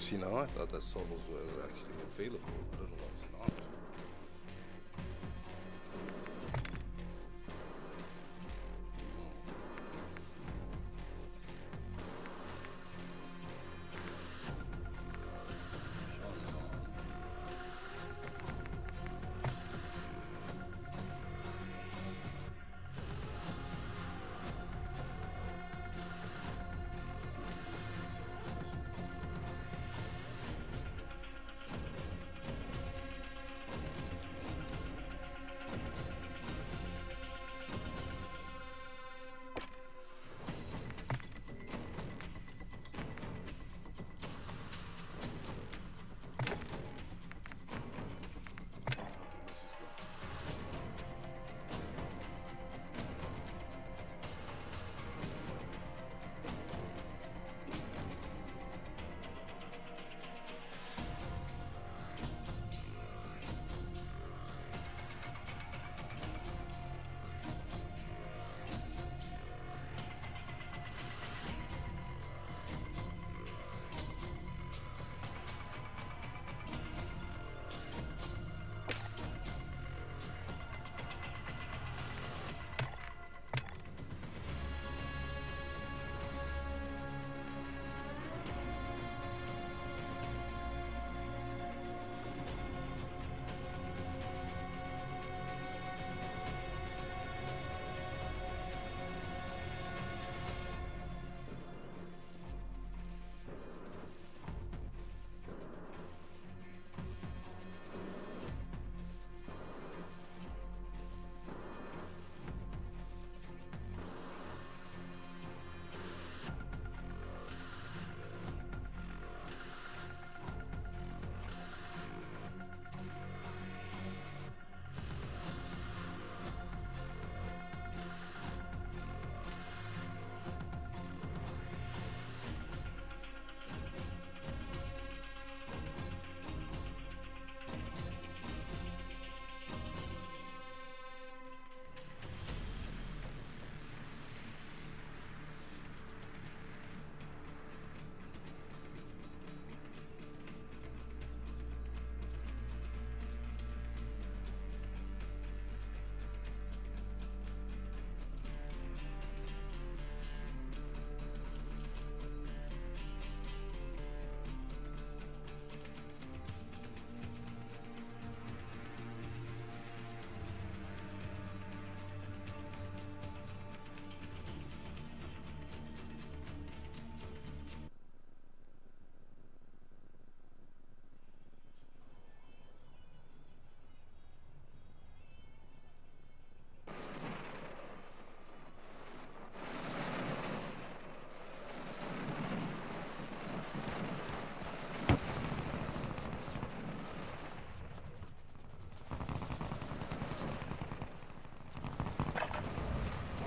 You know, I thought that solos was actually available. I don't know if it's not.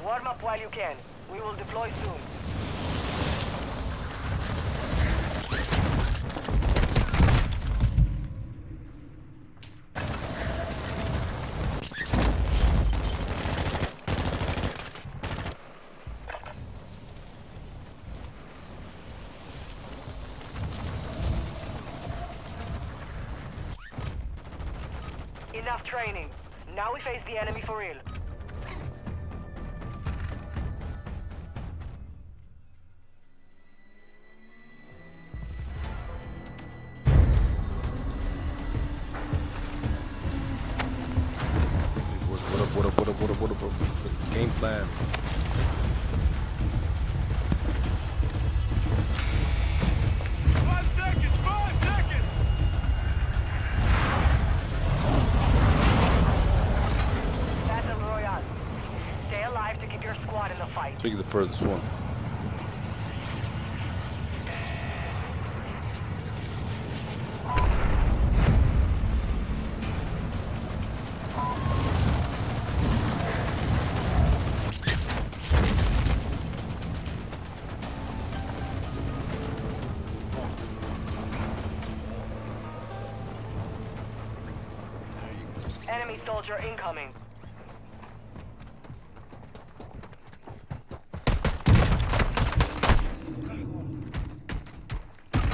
Warm up while you can. We will deploy soon. Enough training. Now we face the enemy for real. What's the game plan? Battle Royale. Stay alive to keep your squad in the fight. Take the furthest one. Enemy soldier incoming.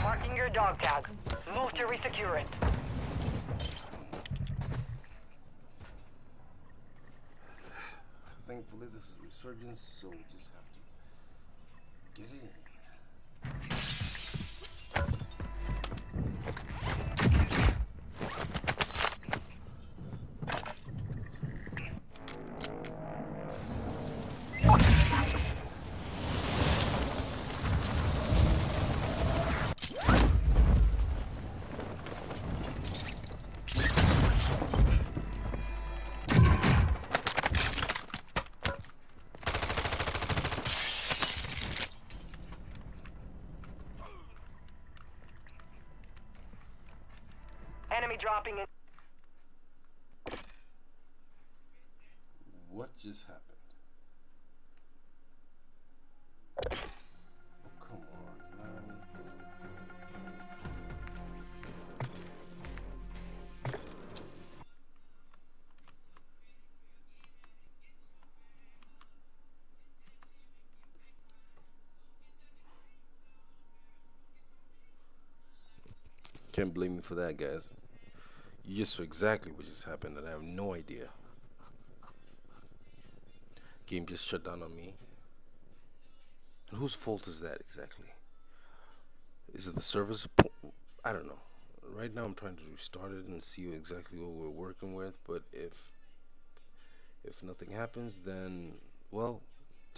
Marking your a dog tag. Move to resecure it. Thankfully, this is Resurgence, so we just have to get it in. Enemy dropping in. What just happened? Oh, come on, man. Can't blame me for that, guys. You just saw exactly what just happened, and I have no idea. Game just shut down on me. And whose fault is that exactly? Is it the server's? I don't know. Right now, I'm trying to restart it and see exactly what we're working with. But if nothing happens, then well,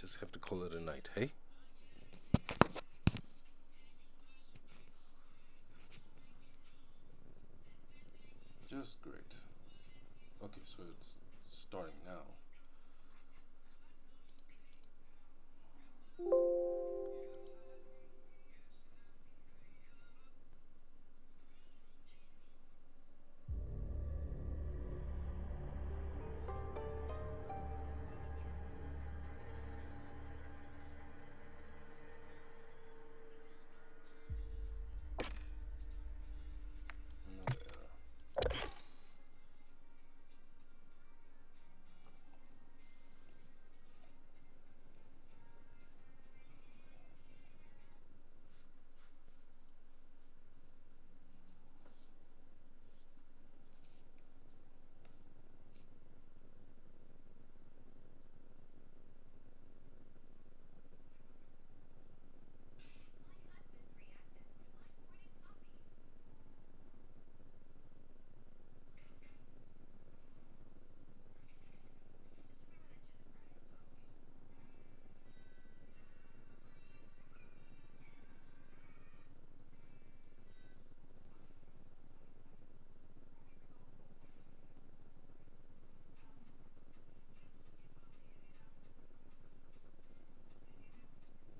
just have to call it a night. Hey. Just great. Okay, so it's starting now. Another error.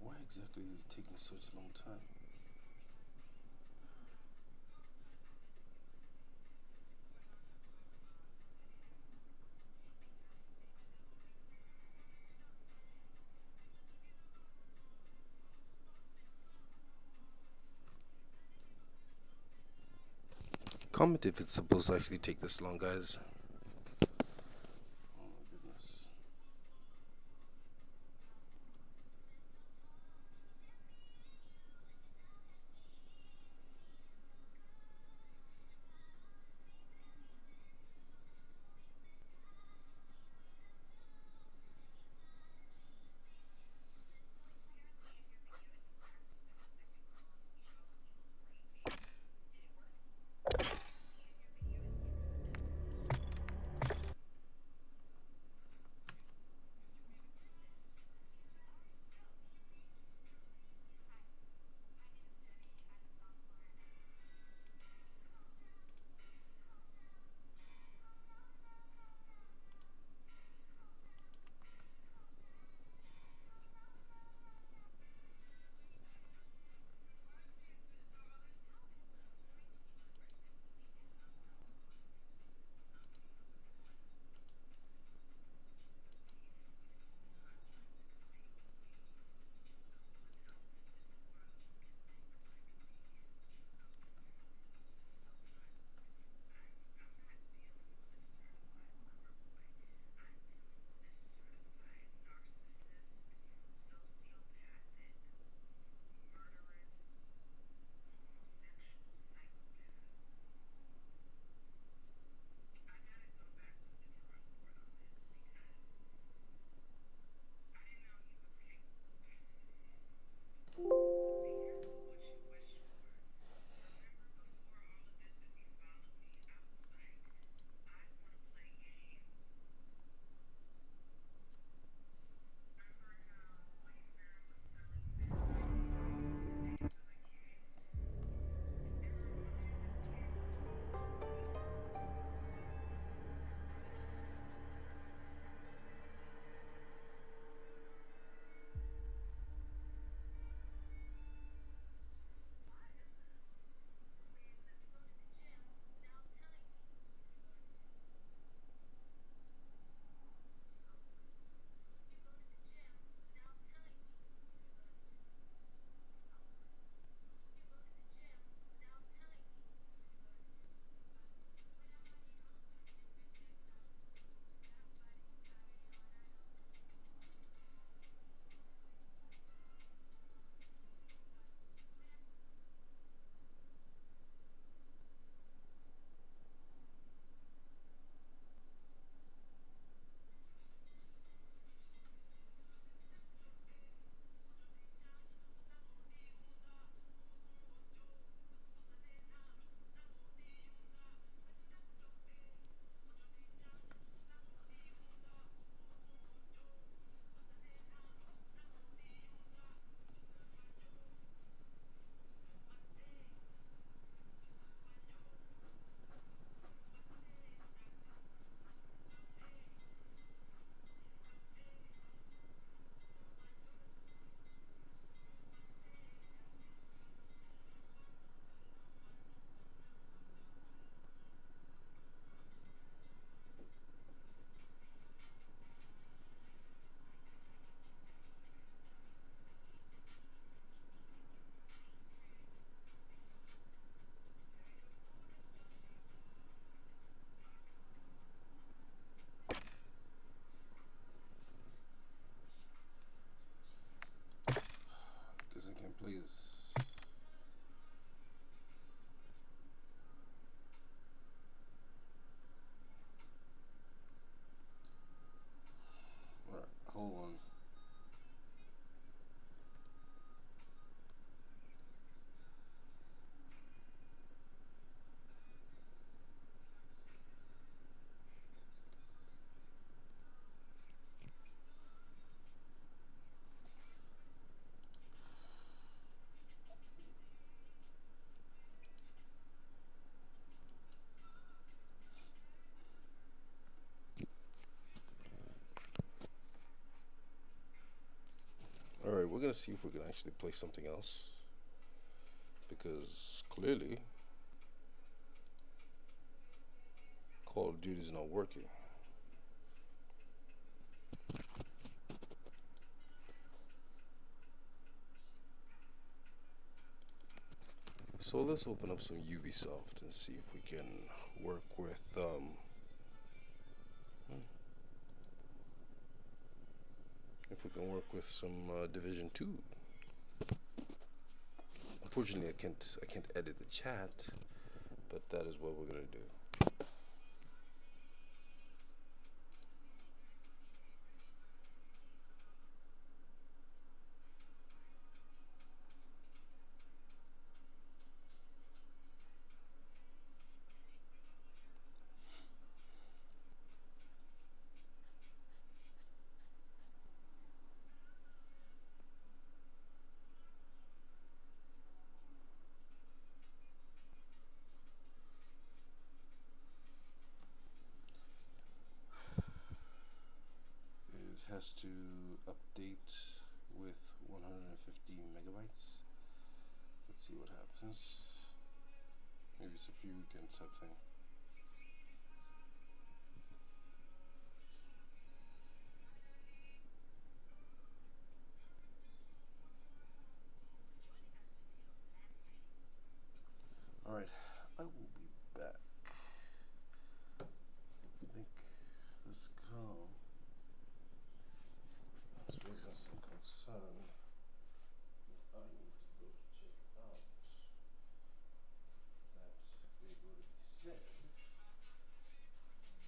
Why exactly is it taking such a long time? Comment if it's supposed to actually take this long, guys. Oh my goodness. we're gonna see if we can actually play something else, because clearly Call of Duty is not working. So let's open up some Ubisoft and see if we can work with some Division 2. Unfortunately, I can't edit the chat, but that is what we're gonna do. It has to update with 150 megabytes. Let's see what happens. Maybe it's a few weekend type thing. Alright, I will be back. I think this call is raising some concern that I need to go check out. That they would be said,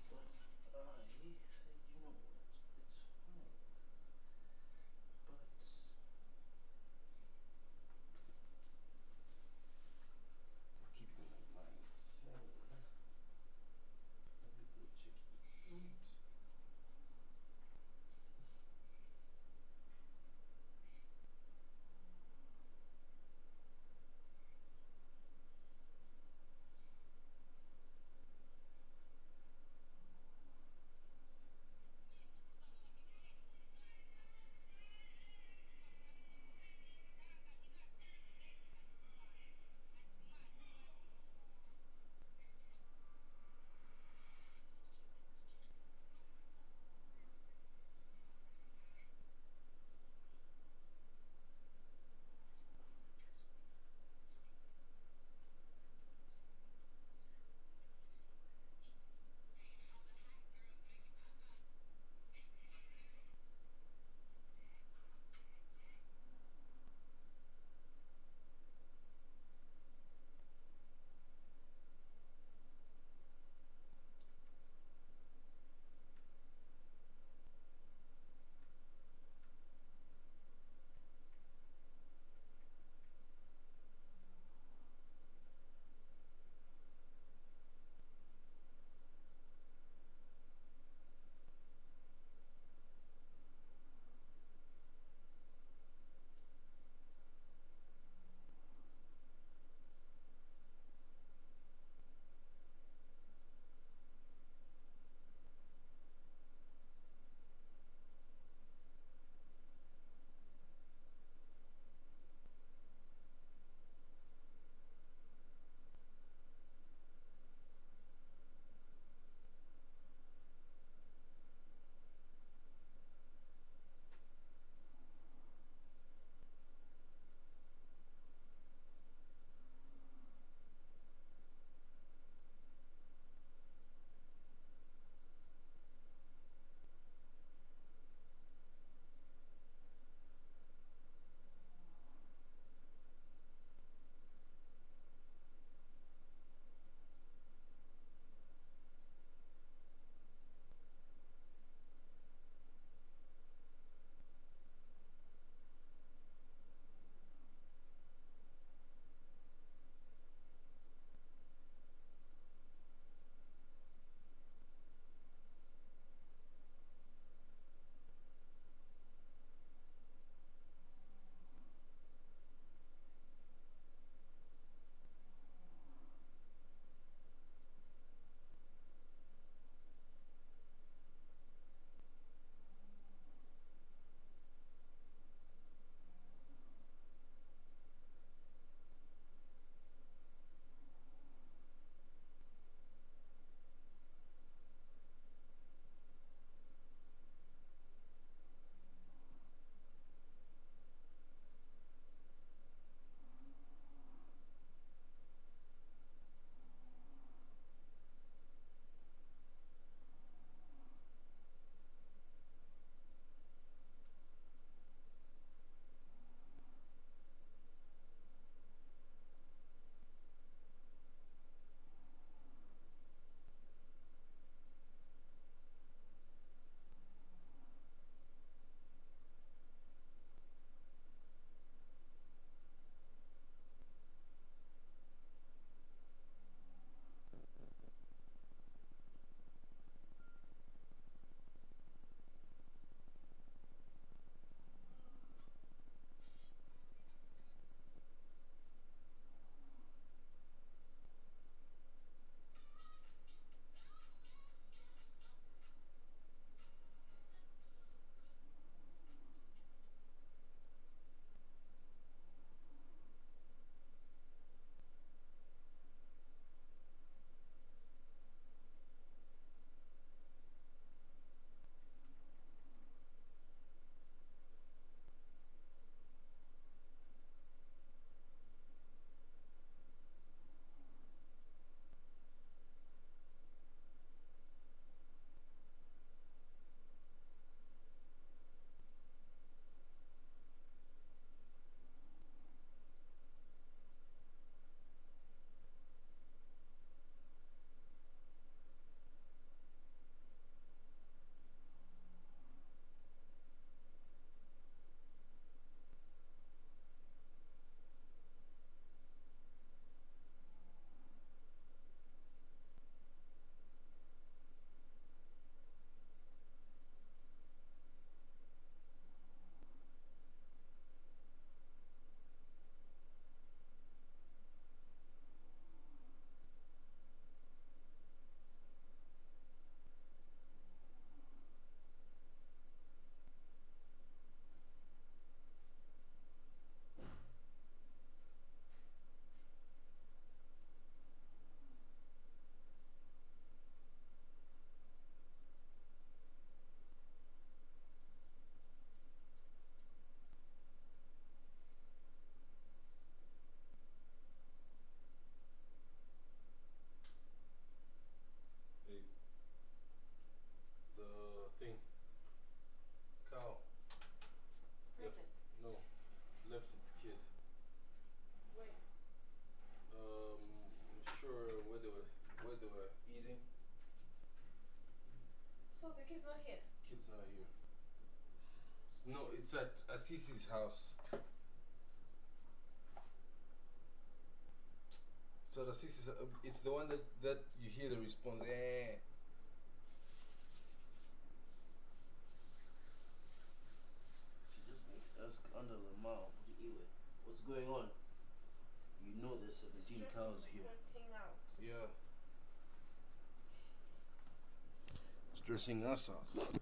but I said, you know what, it's fine. But keeping my mind sane, let me go check it out. No, it's at Assisi's house. So the Assisi's, it's the one that you hear the response. Eh. Just need to ask under the mouth. What's going on? You know there's 17 cows here. Yeah. Stressing us out.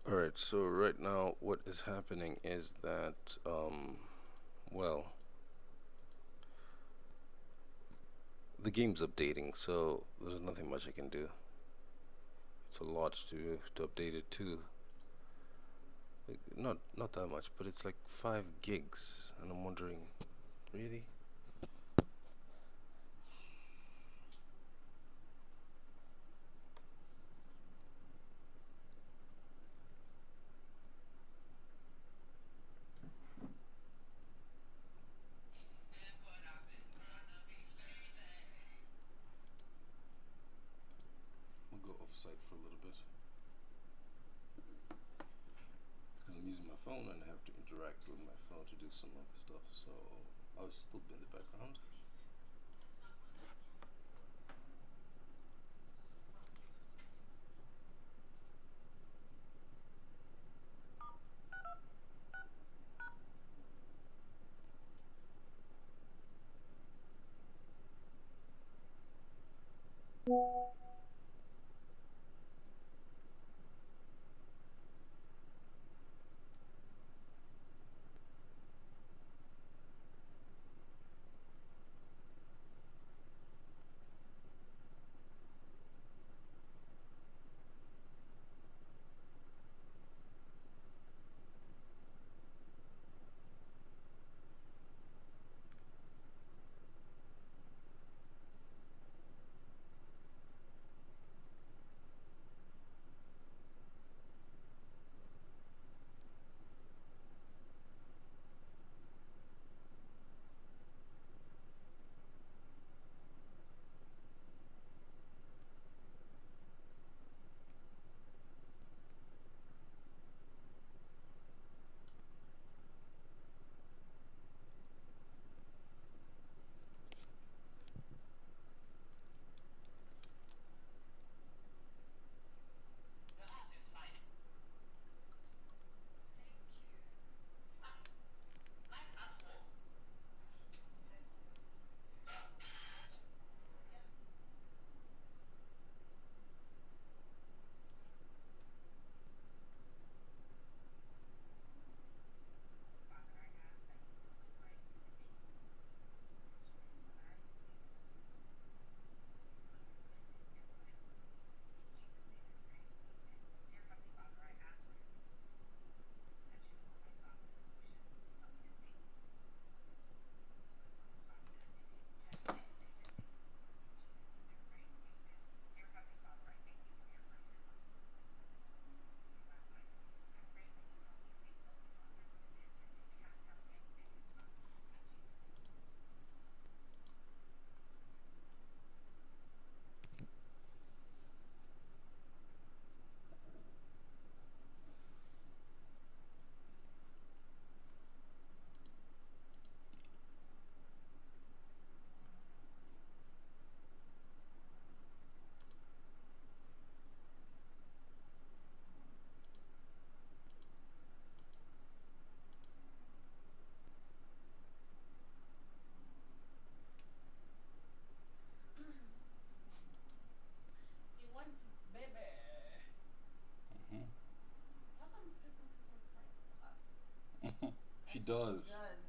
Alright, so right now what is happening is that, well, the game's updating, so there's nothing much I can do. It's a lot to update it to. Like, not that much, but it's like 5 gigs, and I'm wondering, really? interact with my phone to do some other stuff, so I'll still be in the background. He wants its baby. Mm-hmm. How come it wants to start crying for us? She does. Does.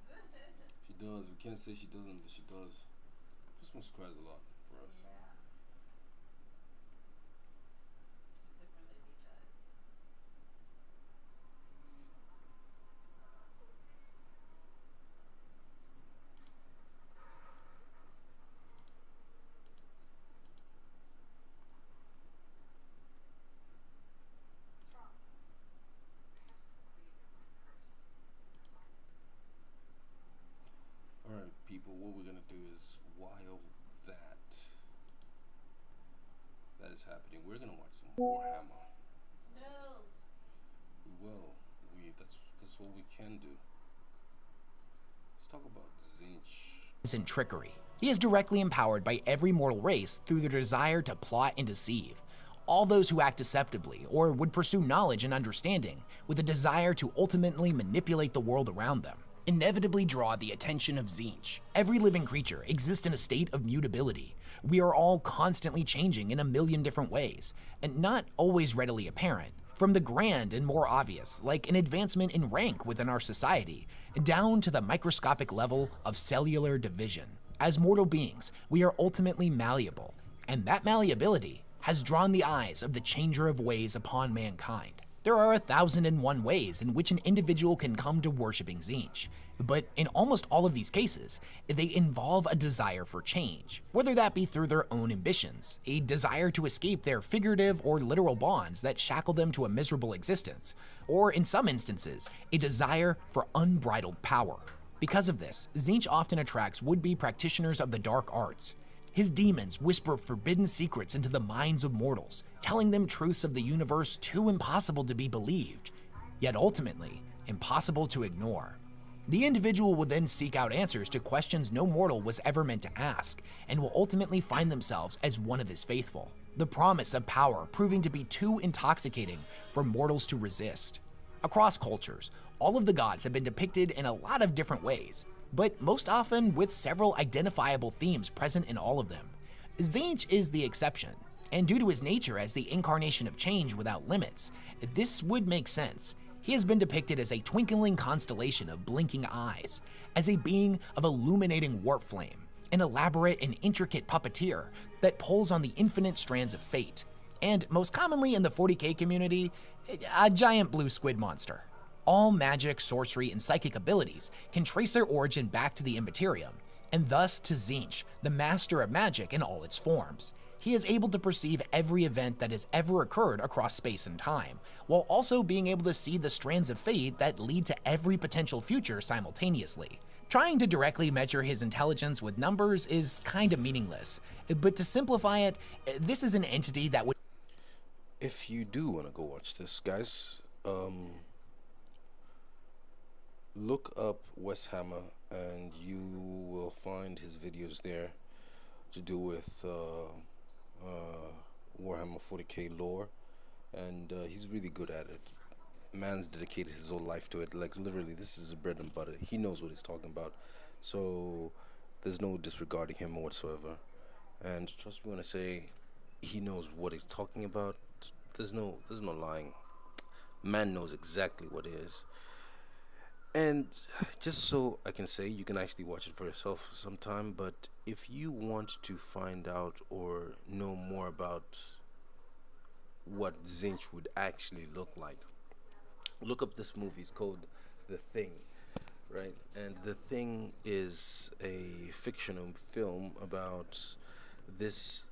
She does. We can't say she doesn't, but she does. Christmas cries a lot for us. Yeah. She's a different lady, does. What's wrong? Alright, people, what we're gonna do is while that is happening, we're gonna watch some Warhammer. No. We will. That's what we can do. Let's talk about Zinch. And trickery. He is directly empowered by every mortal race through their desire to plot and deceive. All those who act deceptively or would pursue knowledge and understanding with a desire to ultimately manipulate the world around them inevitably draw the attention of Zinch. Every living creature exists in a state of mutability. We are all constantly changing in a million different ways, and not always readily apparent. From the grand and more obvious, like an advancement in rank within our society, down to the microscopic level of cellular division. As mortal beings, we are ultimately malleable, and that malleability has drawn the eyes of the changer of ways upon mankind. There are 1,001 ways in which an individual can come to worshiping Zinch, but in almost all of these cases, they involve a desire for change, whether that be through their own ambitions, a desire to escape their figurative or literal bonds that shackle them to a miserable existence, or in some instances, a desire for unbridled power. Because of this, Zinch often attracts would-be practitioners of the dark arts. His demons whisper forbidden secrets into the minds of mortals, telling them truths of the universe too impossible to be believed. Yet ultimately, impossible to ignore. The individual will then seek out answers to questions no mortal was ever meant to ask, and will ultimately find themselves as one of his faithful. The promise of power proving to be too intoxicating for mortals to resist. Across cultures, all of the gods have been depicted in a lot of different ways, but most often with several identifiable themes present in all of them. Tzeentch is the exception, and due to his nature as the incarnation of change without limits, this would make sense. He has been depicted as a twinkling constellation of blinking eyes, as a being of illuminating warp flame, an elaborate and intricate puppeteer that pulls on the infinite strands of fate, and most commonly in the 40k community, a giant blue squid monster. All magic, sorcery, and psychic abilities can trace their origin back to the Immaterium, and thus to Tzeentch, the master of magic in all its forms. He is able to perceive every event that has ever occurred across space and time, while also being able to see the strands of fate that lead to every potential future simultaneously. Trying to directly measure his intelligence with numbers is kinda meaningless, but to simplify it, this is an entity that would... If you do want to go watch this, guys, look up Wes Hammer and you will find his videos there to do with Warhammer 40k lore, and he's really good at it. Man's dedicated his whole life to it. Like, literally, this is his bread and butter. He knows what he's talking about, so there's no disregarding him whatsoever. And trust me when I say he knows what he's talking about. There's no lying. Man knows exactly what it is. And just so I can say, you can actually watch it for yourself sometime, but if you want to find out or know more about what Tzeentch would actually look like, look up this movie. It's called The Thing, right? And The Thing is a fictional film about this,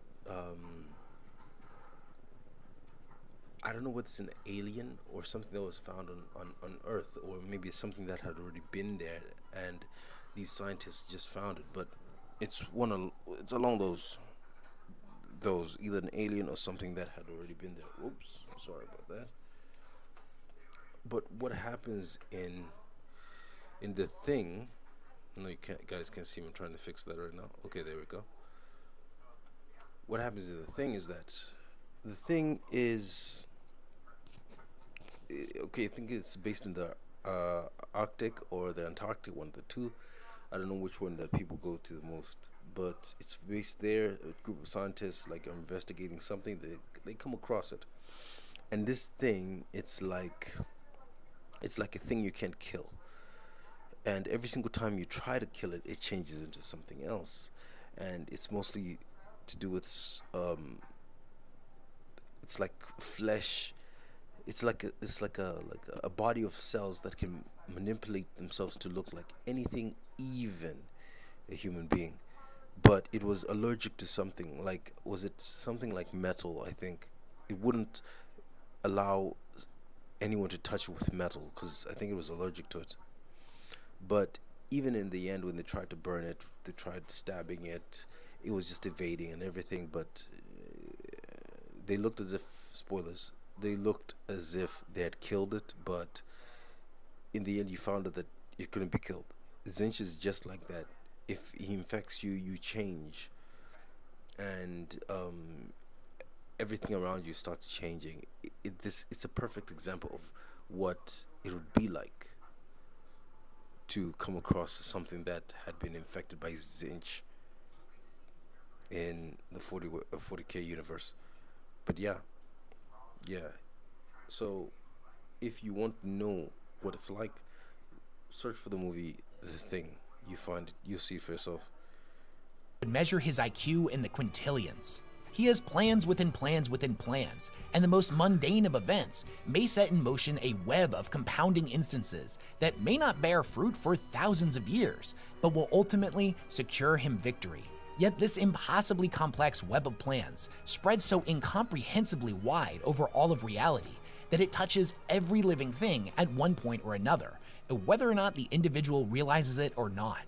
I don't know whether it's an alien or something that was found on Earth, or maybe it's something that had already been there and these scientists just found it. But it's along those either an alien or something that had already been there. Oops, sorry about that. But what happens in The Thing? No, guys can't see me. I'm trying to fix that right now. Okay, there we go. What happens in The Thing is that The Thing is, okay, I think it's based in the Arctic or the Antarctic, one of the two. I don't know which one that people go to the most, but it's based there. A group of scientists like are investigating something. They come across it, and this thing, it's like a thing you can't kill. And every single time you try to kill it, it changes into something else, and it's mostly to do with it's like flesh. It's like a body of cells that can manipulate themselves to look like anything, even a human being. But it was allergic to something. Like, was it something like metal? I think it wouldn't allow anyone to touch it with metal because I think it was allergic to it. But even in the end, when they tried to burn it, they tried stabbing it. It was just evading and everything. But they looked as if, spoilers, they looked as if they had killed it, but in the end you found out that it couldn't be killed. Tzeentch is just like that. If he infects you, you change, and everything around you starts changing. It's a perfect example of what it would be like to come across something that had been infected by Tzeentch in the 40k universe. But yeah. So if you want to know what it's like, search for the movie The Thing. You find it, you'll see it for yourself. Measure his IQ in the quintillions. He has plans within plans within plans, and the most mundane of events may set in motion a web of compounding instances that may not bear fruit for thousands of years, but will ultimately secure him victory. Yet this impossibly complex web of plans spreads so incomprehensibly wide over all of reality that it touches every living thing at one point or another, whether or not the individual realizes it or not.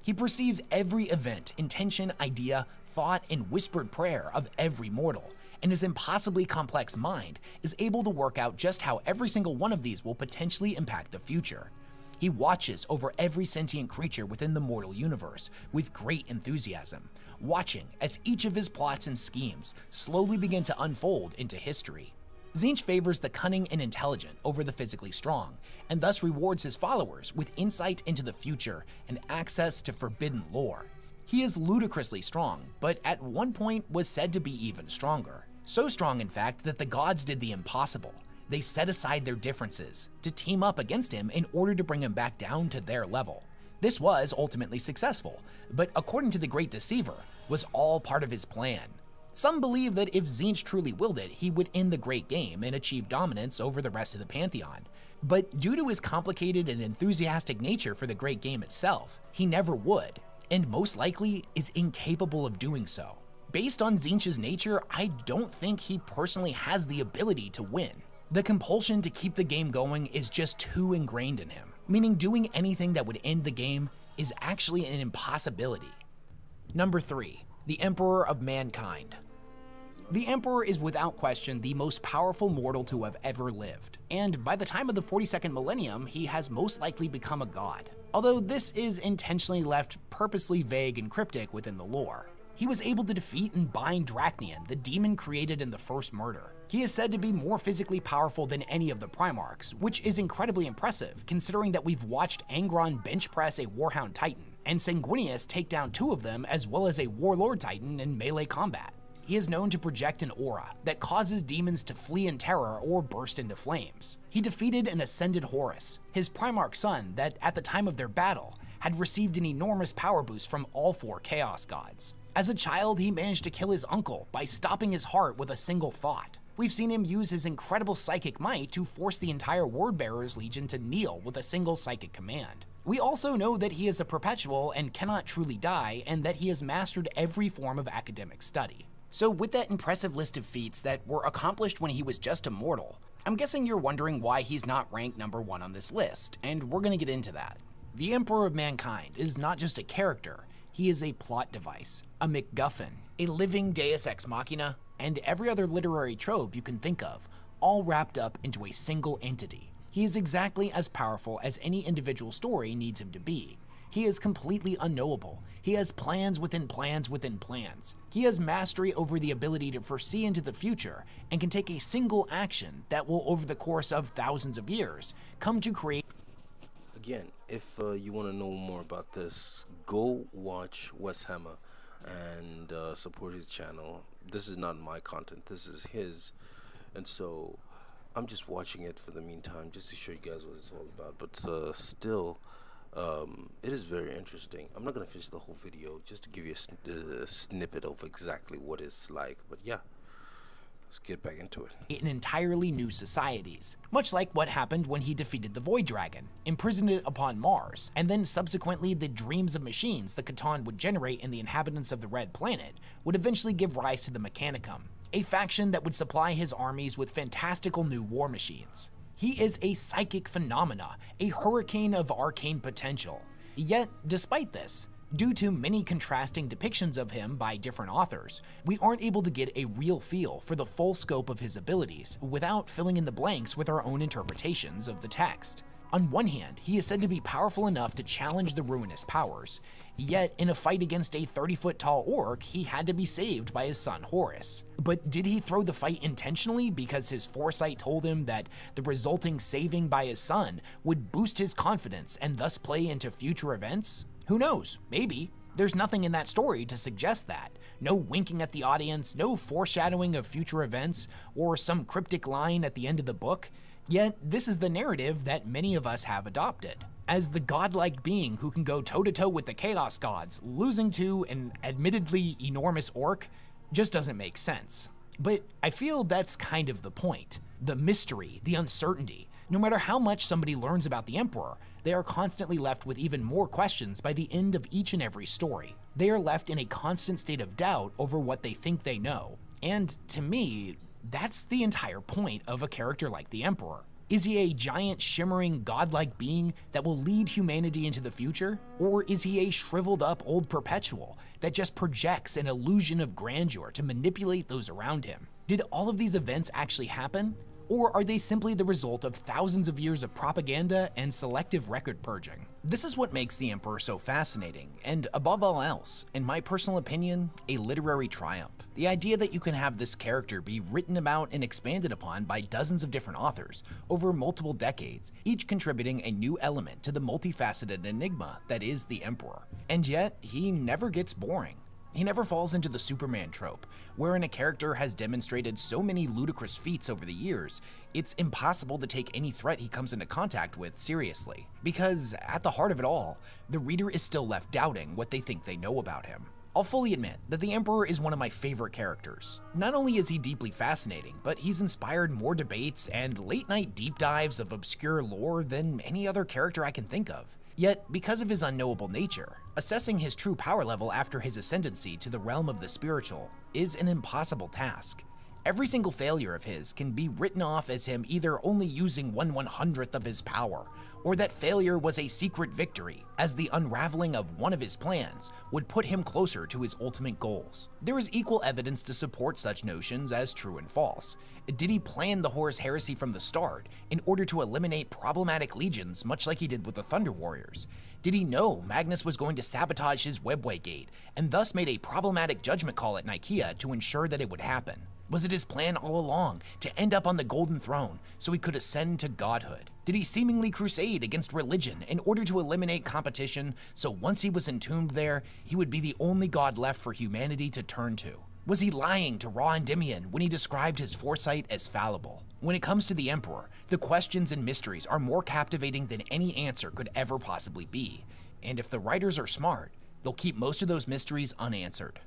He perceives every event, intention, idea, thought, and whispered prayer of every mortal, and his impossibly complex mind is able to work out just how every single one of these will potentially impact the future. He watches over every sentient creature within the mortal universe with great enthusiasm, watching as each of his plots and schemes slowly begin to unfold into history. Tzeentch favors the cunning and intelligent over the physically strong, and thus rewards his followers with insight into the future and access to forbidden lore. He is ludicrously strong, but at one point was said to be even stronger. So strong, in fact, that the gods did the impossible. They set aside their differences to team up against him in order to bring him back down to their level. This was ultimately successful, but according to the Great Deceiver, was all part of his plan. Some believe that if Tzeentch truly willed it, he would end the Great Game and achieve dominance over the rest of the Pantheon. But due to his complicated and enthusiastic nature for the Great Game itself, he never would, and most likely is incapable of doing so. Based on Tzeentch's nature, I don't think he personally has the ability to win. The compulsion to keep the game going is just too ingrained in him, meaning doing anything that would end the game is actually an impossibility. Number 3. The Emperor of Mankind. The Emperor is without question the most powerful mortal to have ever lived, and by the time of the 42nd millennium, he has most likely become a god, although this is intentionally left purposely vague and cryptic within the lore. He was able to defeat and bind Dracnian, the demon created in the first murder. He is said to be more physically powerful than any of the Primarchs, which is incredibly impressive considering that we've watched Angron bench press a Warhound Titan, and Sanguinius take down 2 of them as well as a Warlord Titan in melee combat. He is known to project an aura that causes demons to flee in terror or burst into flames. He defeated an ascended Horus, his Primarch son that at the time of their battle had received an enormous power boost from all 4 Chaos Gods. As a child, he managed to kill his uncle by stopping his heart with a single thought. We've seen him use his incredible psychic might to force the entire Wordbearers Legion to kneel with a single psychic command. We also know that he is a perpetual and cannot truly die, and that he has mastered every form of academic study. So with that impressive list of feats that were accomplished when he was just a mortal, I'm guessing you're wondering why he's not ranked number 1 on this list, and we're gonna get into that. The Emperor of Mankind is not just a character, he is a plot device, a MacGuffin, a living deus ex machina, and every other literary trope you can think of, all wrapped up into a single entity. He is exactly as powerful as any individual story needs him to be. He is completely unknowable. He has plans within plans within plans. He has mastery over the ability to foresee into the future and can take a single action that will, over the course of thousands of years, come to create. Again, if you want to know more about this, go watch Wes Hammer and support his channel. This is not my content, this is his, and so I'm just watching it for the meantime just to show you guys what it's all about. But still, it is very interesting. I'm not gonna finish the whole video, just to give you a snippet of exactly what it's like, but yeah, let's get back into it. In entirely new societies, much like what happened when he defeated the Void Dragon, imprisoned it upon Mars, and then subsequently the dreams of machines the Catan would generate in the inhabitants of the Red Planet would eventually give rise to the Mechanicum, a faction that would supply his armies with fantastical new war machines. He is a psychic phenomena, a hurricane of arcane potential. Yet, despite this, due to many contrasting depictions of him by different authors, we aren't able to get a real feel for the full scope of his abilities without filling in the blanks with our own interpretations of the text. On one hand, he is said to be powerful enough to challenge the ruinous powers, yet in a fight against a 30-foot tall orc, he had to be saved by his son Horus. But did he throw the fight intentionally because his foresight told him that the resulting saving by his son would boost his confidence and thus play into future events? Who knows? Maybe. There's nothing in that story to suggest that. No winking at the audience, no foreshadowing of future events, or some cryptic line at the end of the book. Yet, this is the narrative that many of us have adopted. As the godlike being who can go toe-to-toe with the Chaos Gods, losing to an admittedly enormous orc just doesn't make sense. But I feel that's kind of the point. The mystery, the uncertainty. No matter how much somebody learns about the Emperor, they are constantly left with even more questions by the end of each and every story. They are left in a constant state of doubt over what they think they know. And to me, that's the entire point of a character like the Emperor. Is he a giant, shimmering, godlike being that will lead humanity into the future? Or is he a shriveled up old perpetual that just projects an illusion of grandeur to manipulate those around him? Did all of these events actually happen? Or are they simply the result of thousands of years of propaganda and selective record purging? This is what makes the Emperor so fascinating, and above all else, in my personal opinion, a literary triumph. The idea that you can have this character be written about and expanded upon by dozens of different authors over multiple decades, each contributing a new element to the multifaceted enigma that is the Emperor. And yet, he never gets boring. He never falls into the Superman trope, wherein a character has demonstrated so many ludicrous feats over the years, it's impossible to take any threat he comes into contact with seriously. Because at the heart of it all, the reader is still left doubting what they think they know about him. I'll fully admit that the Emperor is one of my favorite characters. Not only is he deeply fascinating, but he's inspired more debates and late-night deep dives of obscure lore than any other character I can think of. Yet, because of his unknowable nature, assessing his true power level after his ascendancy to the realm of the spiritual is an impossible task. Every single failure of his can be written off as him either only using 1/100th of his power, or that failure was a secret victory, as the unraveling of one of his plans would put him closer to his ultimate goals. There is equal evidence to support such notions as true and false. Did he plan the Horus Heresy from the start in order to eliminate problematic legions, much like he did with the Thunder Warriors? Did he know Magnus was going to sabotage his Webway Gate, and thus made a problematic judgment call at Nicaea to ensure that it would happen? Was it his plan all along to end up on the Golden Throne so he could ascend to godhood? Did he seemingly crusade against religion in order to eliminate competition so once he was entombed there, he would be the only god left for humanity to turn to? Was he lying to Ra Endymion when he described his foresight as fallible? When it comes to the Emperor, the questions and mysteries are more captivating than any answer could ever possibly be. And if the writers are smart, they'll keep most of those mysteries unanswered.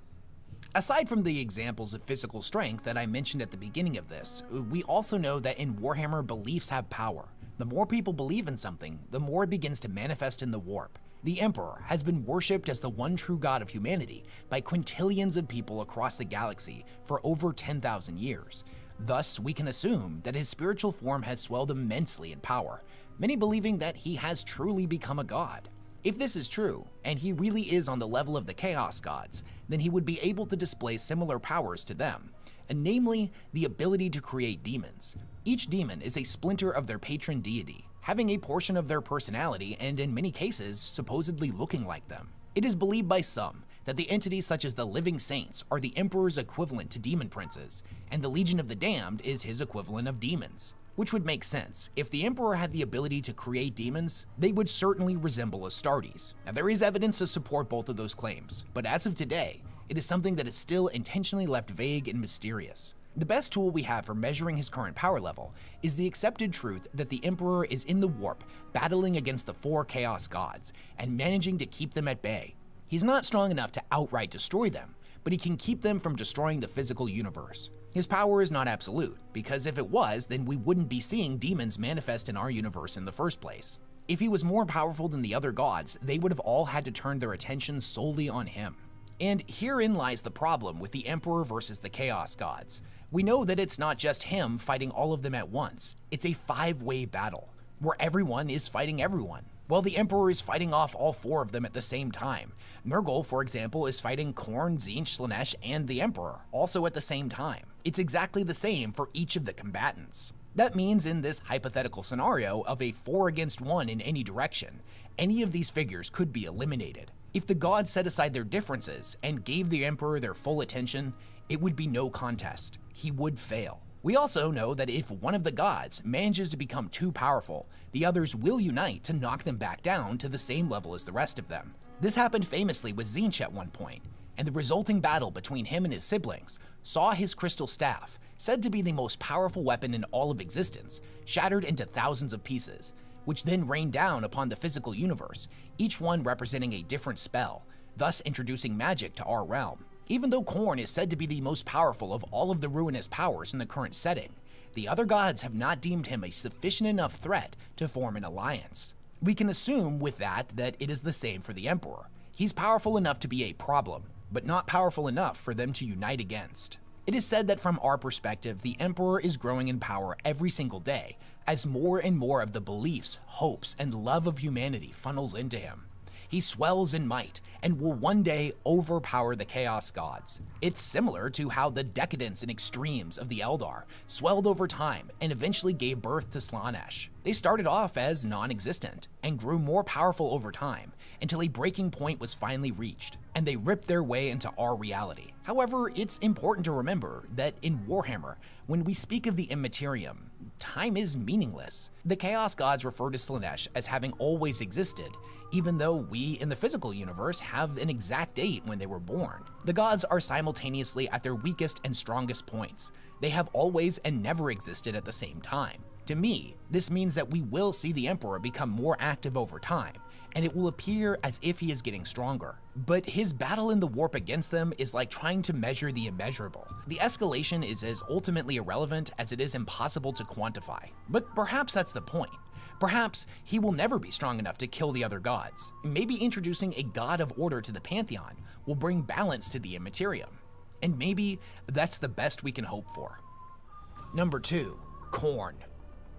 Aside from the examples of physical strength that I mentioned at the beginning of this, we also know that in Warhammer, beliefs have power. The more people believe in something, the more it begins to manifest in the warp. The Emperor has been worshipped as the one true god of humanity by quintillions of people across the galaxy for over 10,000 years. Thus, we can assume that his spiritual form has swelled immensely in power, many believing that he has truly become a god. If this is true, and he really is on the level of the Chaos Gods, then he would be able to display similar powers to them, and namely, the ability to create demons. Each demon is a splinter of their patron deity, having a portion of their personality and in many cases, supposedly looking like them. It is believed by some that the entities such as the Living Saints are the Emperor's equivalent to demon princes, and the Legion of the Damned is his equivalent of demons. Which would make sense. If the Emperor had the ability to create demons, they would certainly resemble Astartes. Now there is evidence to support both of those claims, but as of today, it is something that is still intentionally left vague and mysterious. The best tool we have for measuring his current power level is the accepted truth that the Emperor is in the warp, battling against the 4 Chaos Gods, and managing to keep them at bay. He's not strong enough to outright destroy them, but he can keep them from destroying the physical universe. His power is not absolute, because if it was, then we wouldn't be seeing demons manifest in our universe in the first place. If he was more powerful than the other gods, they would have all had to turn their attention solely on him. And herein lies the problem with the Emperor versus the Chaos Gods. We know that it's not just him fighting all of them at once. It's a 5-way battle, where everyone is fighting everyone. While the Emperor is fighting off all 4 of them at the same time. Nurgle, for example, is fighting Khorne, Tzeentch, Slaanesh, and the Emperor, also at the same time. It's exactly the same for each of the combatants. That means in this hypothetical scenario of a 4 against 1 in any direction, any of these figures could be eliminated. If the gods set aside their differences and gave the Emperor their full attention, it would be no contest. He would fail. We also know that if one of the gods manages to become too powerful, the others will unite to knock them back down to the same level as the rest of them. This happened famously with Tzeentch at one point, and the resulting battle between him and his siblings saw his crystal staff, said to be the most powerful weapon in all of existence, shattered into thousands of pieces, which then rained down upon the physical universe, each one representing a different spell, thus introducing magic to our realm. Even though Khorne is said to be the most powerful of all of the ruinous powers in the current setting, the other gods have not deemed him a sufficient enough threat to form an alliance. We can assume with that it is the same for the Emperor. He's powerful enough to be a problem, but not powerful enough for them to unite against. It is said that from our perspective, the Emperor is growing in power every single day, as more and more of the beliefs, hopes, and love of humanity funnels into him. He swells in might and will one day overpower the Chaos Gods. It's similar to how the decadence and extremes of the Eldar swelled over time and eventually gave birth to Slaanesh. They started off as non-existent and grew more powerful over time until a breaking point was finally reached, and they ripped their way into our reality. However, it's important to remember that in Warhammer, when we speak of the Immaterium, time is meaningless. The Chaos Gods refer to Slaanesh as having always existed, even though we in the physical universe have an exact date when they were born. The gods are simultaneously at their weakest and strongest points. They have always and never existed at the same time. To me, this means that we will see the Emperor become more active over time, and it will appear as if he is getting stronger. But his battle in the warp against them is like trying to measure the immeasurable. The escalation is as ultimately irrelevant as it is impossible to quantify. But perhaps that's the point. Perhaps he will never be strong enough to kill the other gods. Maybe introducing a god of order to the Pantheon will bring balance to the Immaterium. And maybe that's the best we can hope for. Number 2. Khorne.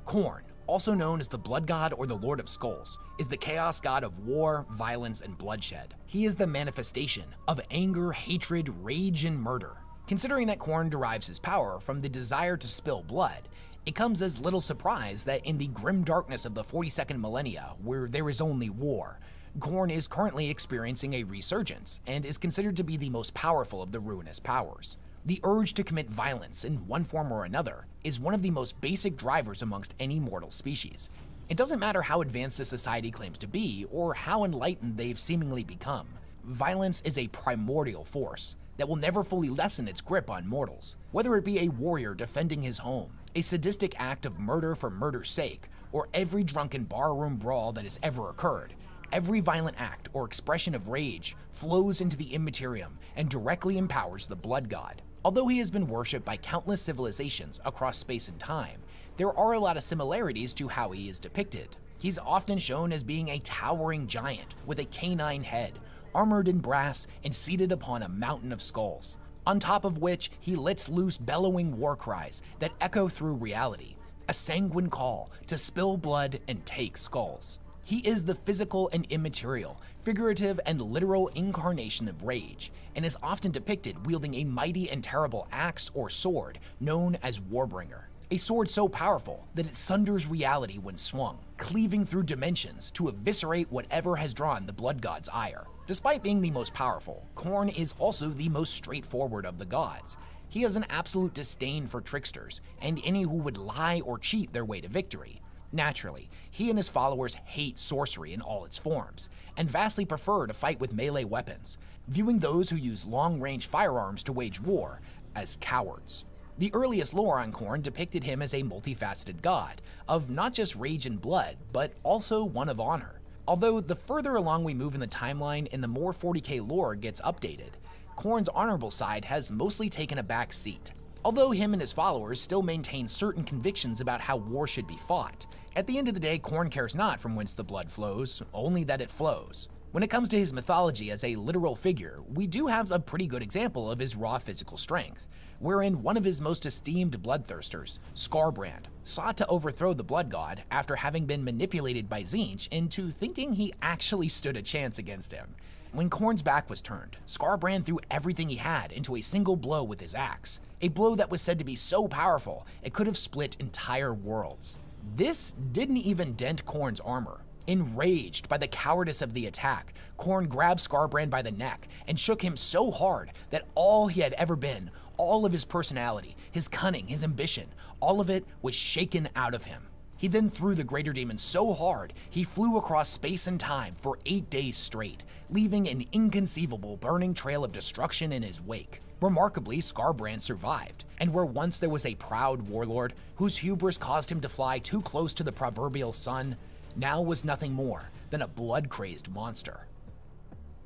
Khorne, also known as the Blood God or the Lord of Skulls, is the chaos god of war, violence, and bloodshed. He is the manifestation of anger, hatred, rage, and murder. Considering that Khorne derives his power from the desire to spill blood, it comes as little surprise that in the grim darkness of the 42nd millennia, where there is only war, Khorne is currently experiencing a resurgence and is considered to be the most powerful of the ruinous powers. The urge to commit violence in one form or another is one of the most basic drivers amongst any mortal species. It doesn't matter how advanced a society claims to be or how enlightened they've seemingly become. Violence is a primordial force that will never fully lessen its grip on mortals. Whether it be a warrior defending his home, a sadistic act of murder for murder's sake, or every drunken barroom brawl that has ever occurred, every violent act or expression of rage flows into the Immaterium and directly empowers the Blood God. Although he has been worshipped by countless civilizations across space and time, there are a lot of similarities to how he is depicted. He's often shown as being a towering giant with a canine head, armored in brass and seated upon a mountain of skulls, on top of which he lets loose bellowing war cries that echo through reality, a sanguine call to spill blood and take skulls. He is the physical and immaterial, figurative and literal incarnation of rage, and is often depicted wielding a mighty and terrible axe or sword known as Warbringer. A sword so powerful that it sunders reality when swung, cleaving through dimensions to eviscerate whatever has drawn the Blood God's ire. Despite being the most powerful, Khorne is also the most straightforward of the gods. He has an absolute disdain for tricksters and any who would lie or cheat their way to victory. Naturally, he and his followers hate sorcery in all its forms, and vastly prefer to fight with melee weapons, viewing those who use long-range firearms to wage war as cowards. The earliest lore on Khorne depicted him as a multifaceted god, of not just rage and blood, but also one of honor. Although the further along we move in the timeline and the more 40k lore gets updated, Khorne's honorable side has mostly taken a back seat. Although him and his followers still maintain certain convictions about how war should be fought, at the end of the day, Khorne cares not from whence the blood flows, only that it flows. When it comes to his mythology as a literal figure, we do have a pretty good example of his raw physical strength, wherein one of his most esteemed bloodthirsters, Skarbrand, sought to overthrow the Blood God after having been manipulated by Tzeentch into thinking he actually stood a chance against him. When Khorne's back was turned, Skarbrand threw everything he had into a single blow with his axe, a blow that was said to be so powerful it could have split entire worlds. This didn't even dent Khorne's armor. Enraged by the cowardice of the attack, Khorne grabbed Skarbrand by the neck and shook him so hard that all he had ever been, all of his personality, his cunning, his ambition, all of it was shaken out of him. He then threw the greater demon so hard he flew across space and time for 8 days straight, leaving an inconceivable burning trail of destruction in his wake. Remarkably, Skarbrand survived, and where once there was a proud warlord whose hubris caused him to fly too close to the proverbial sun, now was nothing more than a blood-crazed monster.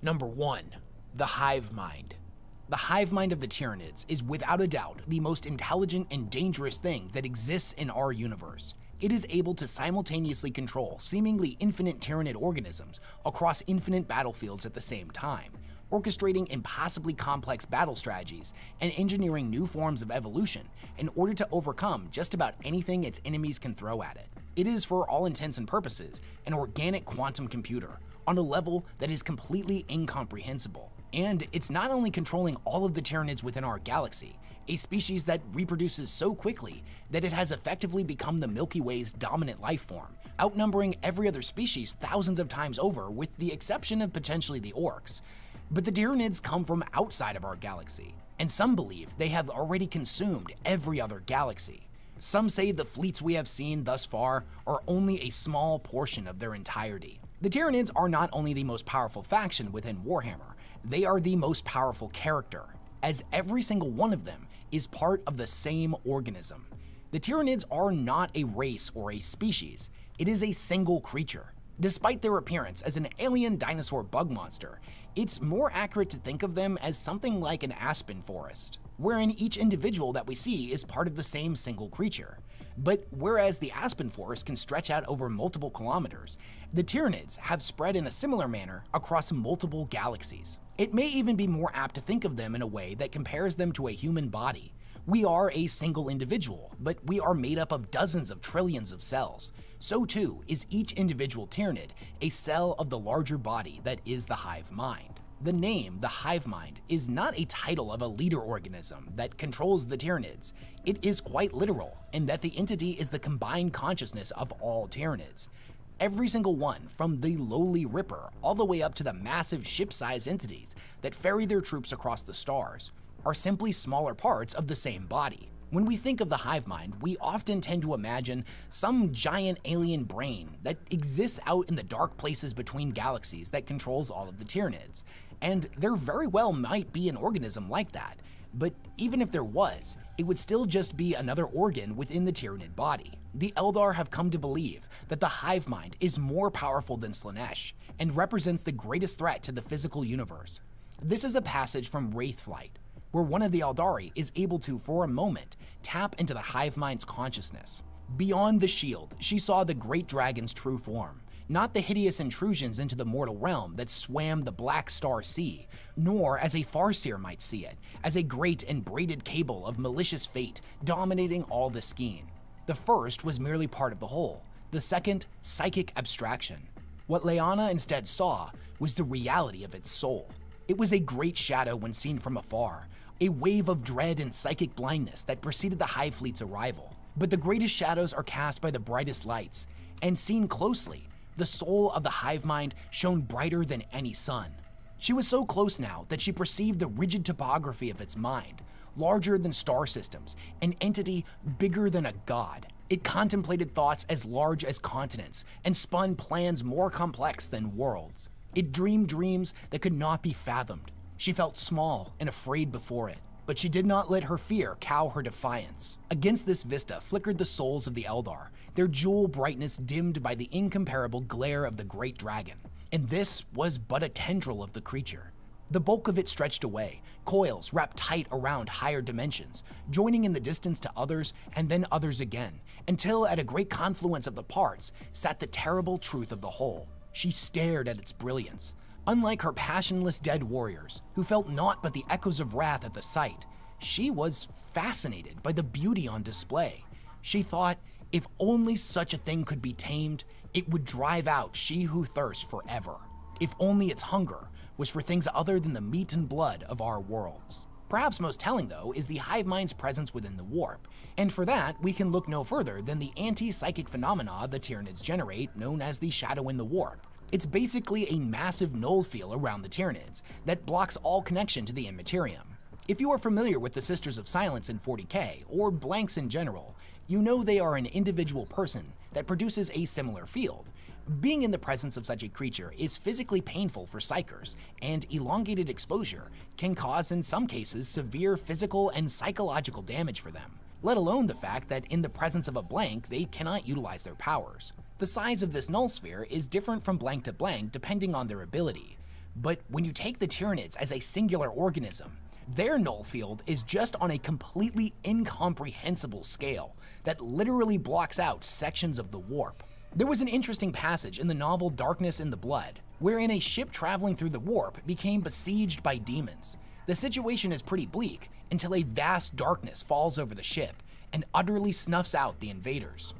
Number 1. The Hive Mind. The hive mind of the Tyranids is without a doubt the most intelligent and dangerous thing that exists in our universe. It is able to simultaneously control seemingly infinite Tyranid organisms across infinite battlefields at the same time, orchestrating impossibly complex battle strategies and engineering new forms of evolution in order to overcome just about anything its enemies can throw at it. It is, for all intents and purposes, an organic quantum computer, on a level that is completely incomprehensible. And it's not only controlling all of the Tyranids within our galaxy, a species that reproduces so quickly that it has effectively become the Milky Way's dominant life form, outnumbering every other species thousands of times over with the exception of potentially the orcs. But the Tyranids come from outside of our galaxy, and some believe they have already consumed every other galaxy. Some say the fleets we have seen thus far are only a small portion of their entirety. The Tyranids are not only the most powerful faction within Warhammer, they are the most powerful character, as every single one of them is part of the same organism. The Tyranids are not a race or a species, it is a single creature. Despite their appearance as an alien dinosaur bug monster, it's more accurate to think of them as something like an aspen forest, wherein each individual that we see is part of the same single creature. But whereas the aspen forest can stretch out over multiple kilometers, the Tyranids have spread in a similar manner across multiple galaxies. It may even be more apt to think of them in a way that compares them to a human body. We are a single individual, but we are made up of dozens of trillions of cells. So too is each individual Tyranid a cell of the larger body that is the hive mind. The name, the hive mind, is not a title of a leader organism that controls the Tyranids. It is quite literal, in that the entity is the combined consciousness of all Tyranids. Every single one, from the lowly Ripper all the way up to the massive ship-sized entities that ferry their troops across the stars, are simply smaller parts of the same body. When we think of the hive mind, we often tend to imagine some giant alien brain that exists out in the dark places between galaxies that controls all of the Tyranids. And there very well might be an organism like that, but even if there was, it would still just be another organ within the Tyranid body. The Eldar have come to believe that the hive mind is more powerful than Slaanesh and represents the greatest threat to the physical universe. This is a passage from Wraithflight, where one of the Eldari is able to, for a moment, tap into the hive mind's consciousness. Beyond the shield, she saw the great dragon's true form, not the hideous intrusions into the mortal realm that swam the Black Star Sea, nor as a Farseer might see it, as a great and braided cable of malicious fate dominating all the skein. The first was merely part of the whole, the second, psychic abstraction. What Leanna instead saw was the reality of its soul. It was a great shadow when seen from afar, a wave of dread and psychic blindness that preceded the Hive Fleet's arrival. But the greatest shadows are cast by the brightest lights, and seen closely, the soul of the hive mind shone brighter than any sun. She was so close now that she perceived the rigid topography of its mind, larger than star systems, an entity bigger than a god. It contemplated thoughts as large as continents and spun plans more complex than worlds. It dreamed dreams that could not be fathomed. She felt small and afraid before it, but she did not let her fear cow her defiance. Against this vista flickered the souls of the Eldar, their jewel brightness dimmed by the incomparable glare of the great dragon. And this was but a tendril of the creature. The bulk of it stretched away, coils wrapped tight around higher dimensions, joining in the distance to others and then others again, until at a great confluence of the parts sat the terrible truth of the whole. She stared at its brilliance. Unlike her passionless dead warriors, who felt naught but the echoes of wrath at the sight, she was fascinated by the beauty on display. She thought, if only such a thing could be tamed, it would drive out she who thirsts forever. If only its hunger was for things other than the meat and blood of our worlds. Perhaps most telling, though, is the hive mind's presence within the warp, and for that, we can look no further than the anti-psychic phenomena the Tyranids generate, known as the shadow in the warp. It's basically a massive null field around the Tyranids that blocks all connection to the Immaterium. If you are familiar with the Sisters of Silence in 40k, or blanks in general, you know they are an individual person that produces a similar field. Being in the presence of such a creature is physically painful for psychers, and elongated exposure can cause, in some cases, severe physical and psychological damage for them, let alone the fact that in the presence of a blank, they cannot utilize their powers. The size of this null sphere is different from blank to blank depending on their ability, but when you take the Tyranids as a singular organism, their null field is just on a completely incomprehensible scale that literally blocks out sections of the warp. There was an interesting passage in the novel Darkness in the Blood, wherein a ship traveling through the warp became besieged by demons. The situation is pretty bleak until a vast darkness falls over the ship and utterly snuffs out the invaders.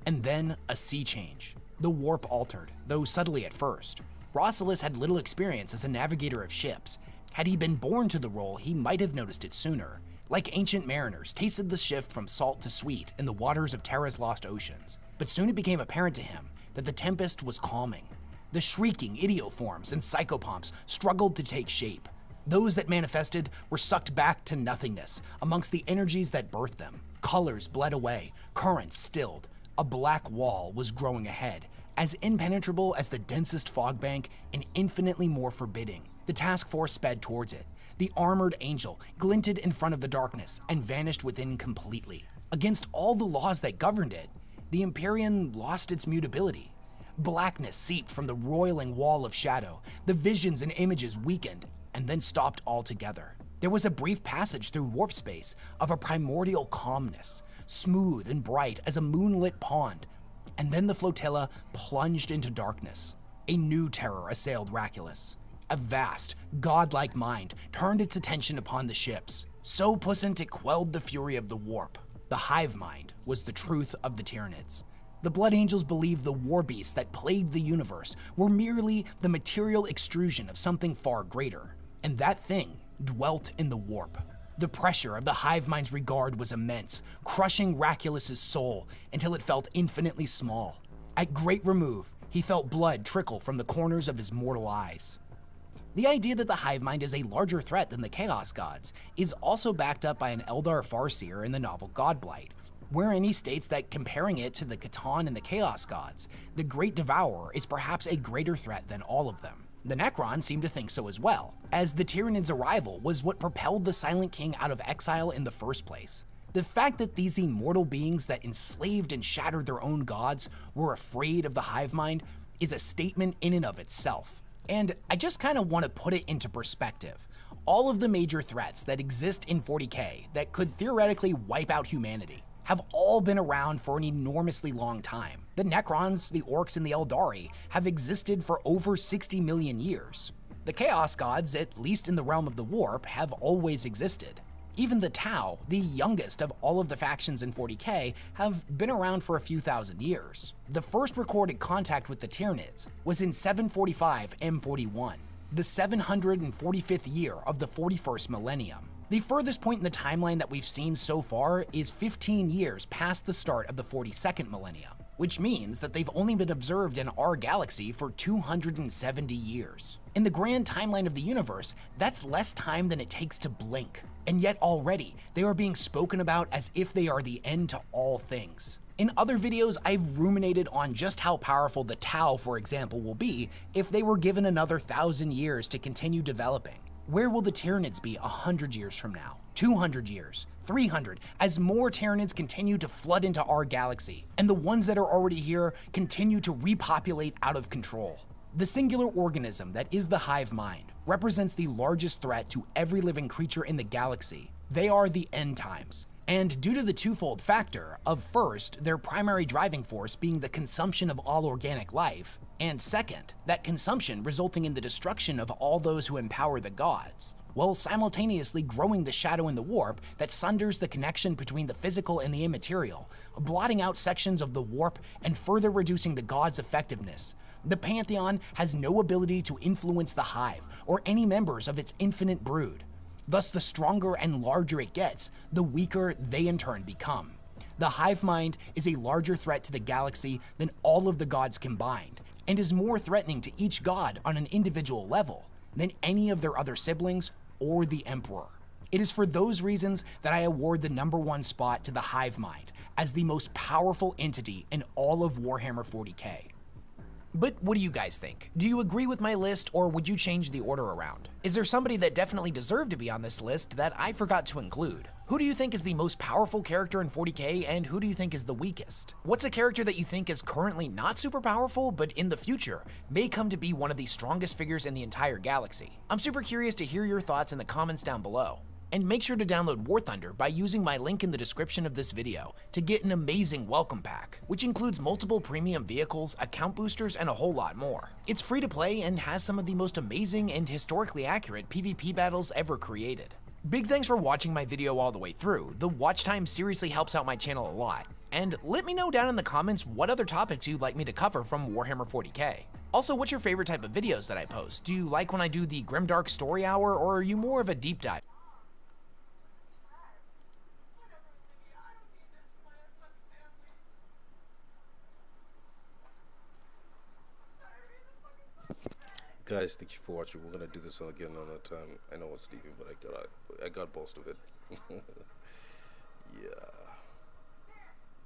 And then a sea change. The warp altered, though subtly at first. Rosalys had little experience as a navigator of ships. Had he been born to the role, he might have noticed it sooner. Like ancient mariners, tasted the shift from salt to sweet in the waters of Terra's lost oceans. But soon it became apparent to him that the tempest was calming. The shrieking idioforms and psychopomps struggled to take shape. Those that manifested were sucked back to nothingness amongst the energies that birthed them. Colors bled away, currents stilled. A black wall was growing ahead, as impenetrable as the densest fog bank and infinitely more forbidding. The task force sped towards it. The armored angel glinted in front of the darkness and vanished within completely. Against all the laws that governed it, the Empyrean lost its mutability. Blackness seeped from the roiling wall of shadow. The visions and images weakened and then stopped altogether. There was a brief passage through warp space of a primordial calmness, smooth and bright as a moonlit pond, and then the flotilla plunged into darkness. A new terror assailed Raculus. A vast, godlike mind turned its attention upon the ships. So puissant it quelled the fury of the warp. The hive mind was the truth of the Tyranids. The Blood Angels believed the war beasts that plagued the universe were merely the material extrusion of something far greater, and that thing dwelt in the warp. The pressure of the hive mind's regard was immense, crushing Raculus's soul until it felt infinitely small. At great remove, he felt blood trickle from the corners of his mortal eyes. The idea that the hive mind is a larger threat than the Chaos Gods is also backed up by an Eldar Farseer in the novel Godblight, wherein he states that comparing it to the Catan and the Chaos Gods, the Great Devourer is perhaps a greater threat than all of them. The Necron seem to think so as well, as the Tyranids' arrival was what propelled the Silent King out of exile in the first place. The fact that these immortal beings that enslaved and shattered their own gods were afraid of the hive mind is a statement in and of itself. And I just kind of want to put it into perspective. All of the major threats that exist in 40k that could theoretically wipe out humanity have all been around for an enormously long time. The Necrons, the Orcs, and the Eldari have existed for over 60 million years. The Chaos Gods, at least in the realm of the Warp, have always existed. Even the Tau, the youngest of all of the factions in 40k, have been around for a few thousand years. The first recorded contact with the Tyranids was in 745 M41, the 745th year of the 41st millennium. The furthest point in the timeline that we've seen so far is 15 years past the start of the 42nd millennium, which means that they've only been observed in our galaxy for 270 years. In the grand timeline of the universe, that's less time than it takes to blink. And yet already, they are being spoken about as if they are the end to all things. In other videos, I've ruminated on just how powerful the Tau, for example, will be if they were given another 1,000 years to continue developing. Where will the Tyranids be 100 years from now? 200 years? 300? As more Tyranids continue to flood into our galaxy, and the ones that are already here continue to repopulate out of control. The singular organism that is the hive mind represents the largest threat to every living creature in the galaxy. They are the end times. And due to the twofold factor of first, their primary driving force being the consumption of all organic life, and second, that consumption resulting in the destruction of all those who empower the gods, while simultaneously growing the shadow in the warp that sunders the connection between the physical and the immaterial, blotting out sections of the warp and further reducing the gods' effectiveness. The Pantheon has no ability to influence the hive or any members of its infinite brood. Thus, the stronger and larger it gets, the weaker they in turn become. The hive mind is a larger threat to the galaxy than all of the gods combined, and is more threatening to each god on an individual level than any of their other siblings or the Emperor. It is for those reasons that I award the #1 spot to the hive mind as the most powerful entity in all of Warhammer 40k. But what do you guys think? Do you agree with my list, or would you change the order around? Is there somebody that definitely deserved to be on this list that I forgot to include? Who do you think is the most powerful character in 40k, and who do you think is the weakest? What's a character that you think is currently not super powerful, but in the future may come to be one of the strongest figures in the entire galaxy? I'm super curious to hear your thoughts in the comments down below. And make sure to download War Thunder by using my link in the description of this video to get an amazing welcome pack, which includes multiple premium vehicles, account boosters, and a whole lot more. It's free to play and has some of the most amazing and historically accurate PvP battles ever created. Big thanks for watching my video all the way through. The watch time seriously helps out my channel a lot. And let me know down in the comments what other topics you'd like me to cover from Warhammer 40k. Also, what's your favorite type of videos that I post? Do you like when I do the Grimdark Story Hour, or are you more of a deep dive? Guys, thank you for watching. We're gonna do this again another time. I know it's Stevie, but I got most of it. Yeah.